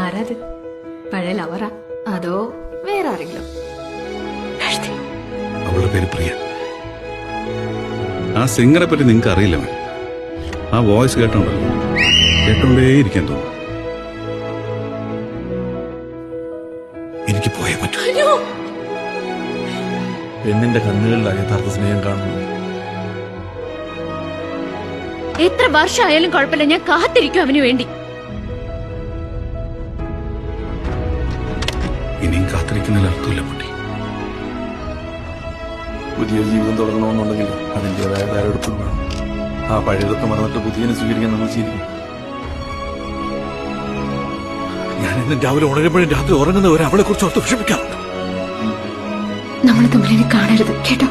ആരാത്? പഴയ ലവറാ അതോ വേറെ ആരെങ്കിലും? അവളുടെ പേര് പ്രിയ. ആ സിംഗറെ പറ്റി നിങ്ങൾക്ക് അറിയില്ല. ആ വോയിസ് കേട്ടോണ്ടേയിരിക്കാൻ തോന്നും. എനിക്ക് പോയേ പറ്റൂ. പെണ്ണിന്റെ കണ്ണുകളിലാണ് യഥാർത്ഥ സ്നേഹം കാണുന്നത്. എത്ര വർഷമായാലും കുഴപ്പമില്ല, ഞാൻ കാത്തിരിക്കും അവന് വേണ്ടി. ഇനിയും കാത്തിരിക്കുന്നതിൽ അർത്ഥമില്ല കുട്ടി. പുതിയ ജീവിതം തുടങ്ങണമെന്നുണ്ടെങ്കിൽ അതിൻ്റെതായ തയ്യാറെടുപ്പും വേണം. ആ പഴയതൊക്കെ മറന്നിട്ട് പുതിയനെ സ്വീകരിക്കാൻ നമ്മൾ ചെയ്തിരിക്കും. ഞാൻ ഇന്ന് രാവിലെ ഉണരുമ്പോഴും രാത്രി ഉറങ്ങുന്നവരെ അവളെ കുറിച്ച് ഓർത്ത് വിഷമിക്കാറുണ്ട്. നമ്മൾ തമ്മിൽ കാണരുത് കേട്ടോ.